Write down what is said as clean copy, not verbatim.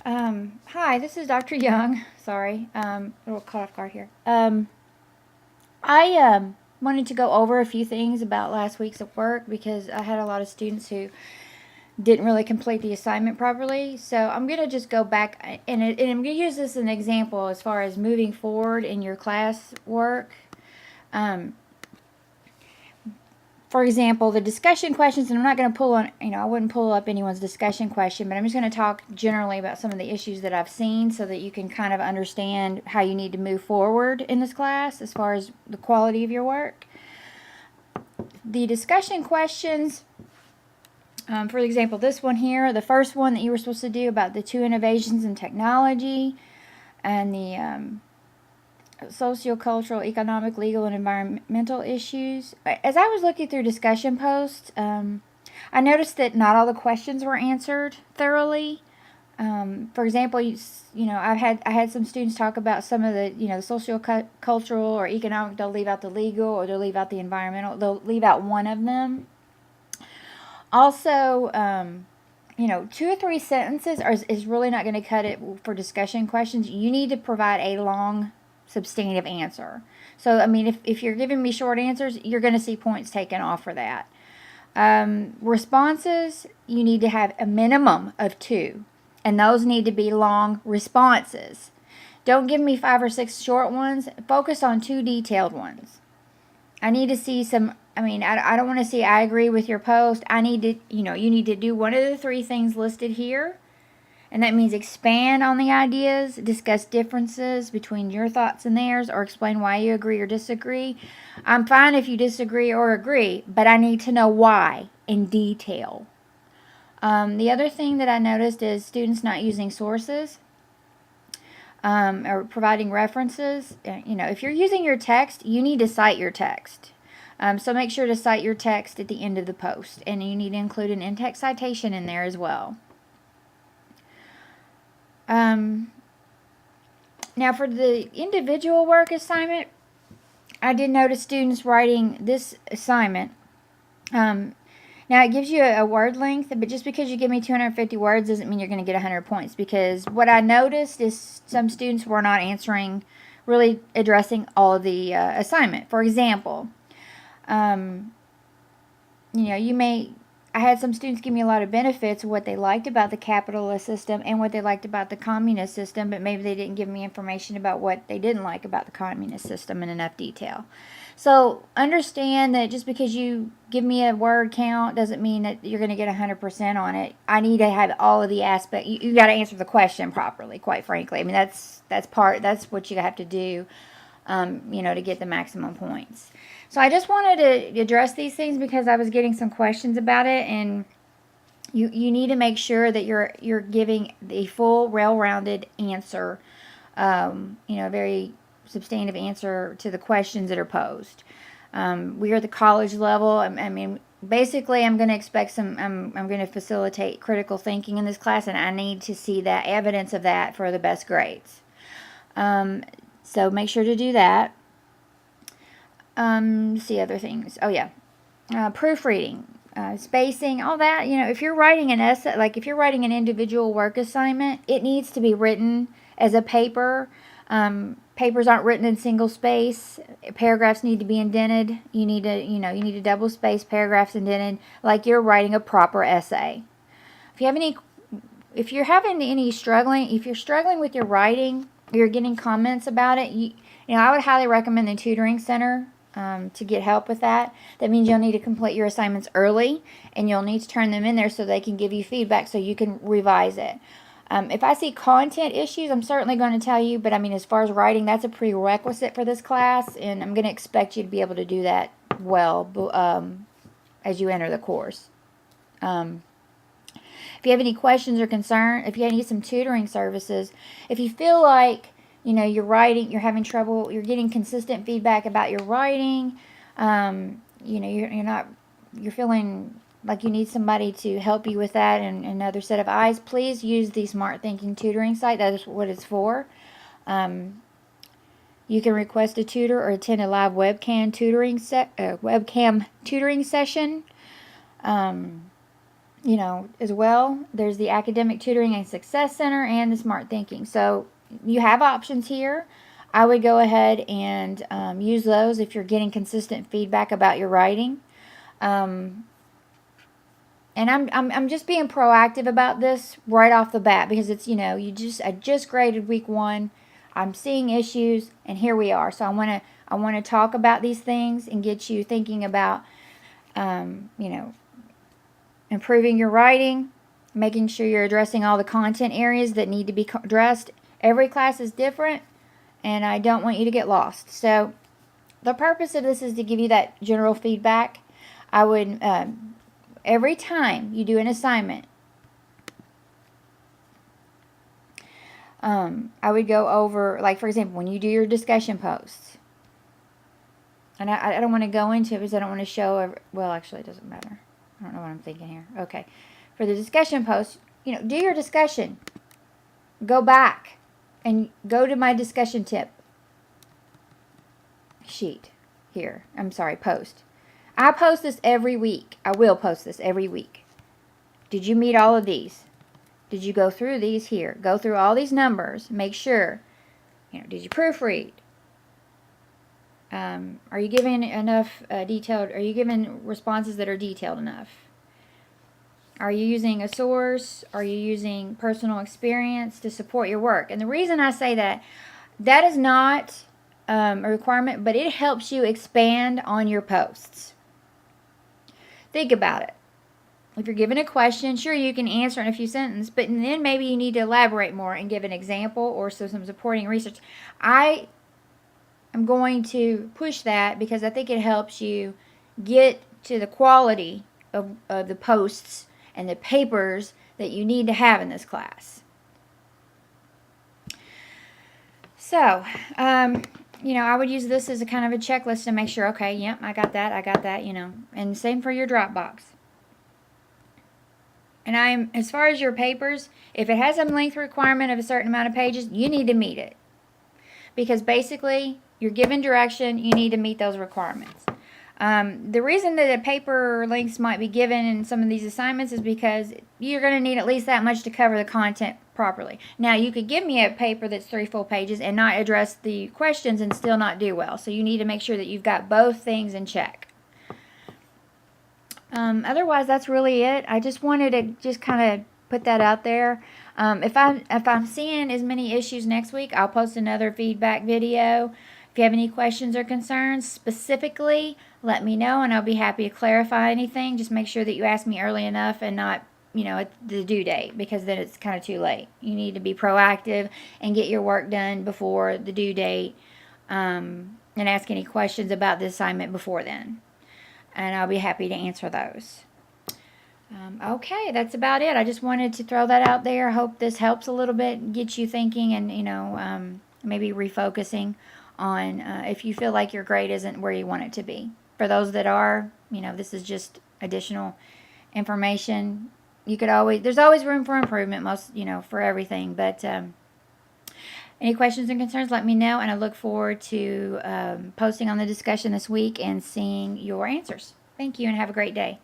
Hi, this is Dr. Young. Sorry, a little caught off guard here. I wanted to go over a few things about last week's at work because I had a lot of students who didn't really complete the assignment properly. So I'm going to just go back and I'm going to use this as an example as far as moving forward in your class work. Um, for example, the discussion questions, and I'm not going to pull on, I wouldn't pull up anyone's discussion question, but I'm just going to talk generally about some of the issues that I've seen so that you can kind of understand how you need to move forward in this class as far as the quality of your work. The discussion questions, for example, this one here, the first one that you were supposed to do about the two innovations in technology and the sociocultural, economic, legal, and environmental issues. As I was looking through discussion posts, I noticed that not all the questions were answered thoroughly. For example, I had some students talk about some of the, the social-cultural or economic. They'll leave out the legal, or they'll leave out the environmental. They'll leave out one of them. Also, 2 or 3 sentences is really not going to cut it for discussion questions. You need to provide a long, substantive answer. So, if you're giving me short answers, you're going to see points taken off for that. Responses, you need to have a minimum of 2. And those need to be long responses. Don't give me 5 or 6 short ones. Focus on 2 detailed ones. I need to see some, I don't want to see I agree with your post. I need to, you need to do one of the 3 things listed here. And that means expand on the ideas, discuss differences between your thoughts and theirs, or explain why you agree or disagree. I'm fine if you disagree or agree, but I need to know why in detail. The other thing that I noticed is students not using sources or providing references. If you're using your text, you need to cite your text. So make sure to cite your text at the end of the post, and you need to include an in-text citation in there as well. Now for the individual work assignment, I did notice students writing this assignment. Now it gives you a word length, but just because you give me 250 words doesn't mean you're going to get 100 points, because what I noticed is some students were not really addressing all of the assignment. For example, I had some students give me a lot of benefits of what they liked about the capitalist system and what they liked about the communist system, but maybe they didn't give me information about what they didn't like about the communist system in enough detail. So understand that just because you give me a word count doesn't mean that you're going to get 100% on it. I need to have all of the aspects. You got to answer the question properly, quite frankly. that's what you have to do, to get the maximum points. So I just wanted to address these things because I was getting some questions about it, and you need to make sure that you're giving a full, well-rounded answer, a very substantive answer to the questions that are posed. We are at the college level. Basically, I'm going to expect I'm going to facilitate critical thinking in this class, and I need to see that evidence of that for the best grades. So make sure to do that. See other things. Oh yeah, proofreading, spacing, all that. If you're writing an essay, like if you're writing an individual work assignment, it needs to be written as a paper. Papers aren't written in single space. Paragraphs need to be indented. You need to double space paragraphs indented, like you're writing a proper essay. If you're struggling with your writing, you're getting comments about it, I would highly recommend the tutoring center to get help with that. That means you'll need to complete your assignments early, and you'll need to turn them in there so they can give you feedback so you can revise it. If I see content issues, I'm certainly going to tell you, but as far as writing, that's a prerequisite for this class, and I'm going to expect you to be able to do that well as you enter the course. If you have any questions or concern, if you need some tutoring services, if you feel like you're writing, you're having trouble, you're getting consistent feedback about your writing, you're feeling like you need somebody to help you with that and another set of eyes, please use the Smart Thinking tutoring site. That is what it's for. You can request a tutor or attend a live webcam tutoring session. as well, there's the Academic Tutoring and Success Center and the Smart Thinking. So you have options here. I would go ahead and use those if you're getting consistent feedback about your writing. And I'm just being proactive about this right off the bat, because it's, I just graded week 1. I'm seeing issues, and here we are. So I want to talk about these things and get you thinking about, improving your writing, making sure you're addressing all the content areas that need to be addressed. Every class is different, and I don't want you to get lost. So the purpose of this is to give you that general feedback. I would, every time you do an assignment, I would go over, like, for example, when you do your discussion posts, and I don't want to go into it because I don't want to show, well, actually, it doesn't matter. I don't know what I'm thinking here. Okay. For the discussion post, do your discussion. Go back and go to my discussion tip sheet here. I'm sorry, post. I post this every week. I will post this every week. Did you meet all of these? Did you go through these here? Go through all these numbers. Make sure. Did you proofread? Are you giving enough detailed? Are you giving responses that are detailed enough? Are you using a source? Are you using personal experience to support your work? And the reason I say that is not a requirement, but it helps you expand on your posts. Think about it. If you're given a question, sure, you can answer in a few sentences, but then maybe you need to elaborate more and give an example or some supporting research. I am going to push that because I think it helps you get to the quality of the posts and the papers that you need to have in this class. So, I would use this as a kind of a checklist to make sure, okay, yep, I got that, and same for your Dropbox. And as far as your papers, if it has a length requirement of a certain amount of pages, you need to meet it. Because basically, you're given direction, you need to meet those requirements. The reason that the paper lengths might be given in some of these assignments is because you're going to need at least that much to cover the content properly. Now, you could give me a paper that's 3 full pages and not address the questions and still not do well. So you need to make sure that you've got both things in check. Otherwise, that's really it. I just wanted to just kind of put that out there. If I'm seeing as many issues next week, I'll post another feedback video. If you have any questions or concerns specifically, let me know, and I'll be happy to clarify anything. Just make sure that you ask me early enough and not, at the due date, because then it's kind of too late. You need to be proactive and get your work done before the due date, and ask any questions about the assignment before then. And I'll be happy to answer those. Okay, that's about it. I just wanted to throw that out there. Hope this helps a little bit, get you thinking, and maybe refocusing on if you feel like your grade isn't where you want it to be. For those that are, this is just additional information. There's always room for improvement, for everything. But any questions and concerns, let me know, and I look forward to posting on the discussion this week and seeing your answers. Thank you, and have a great day.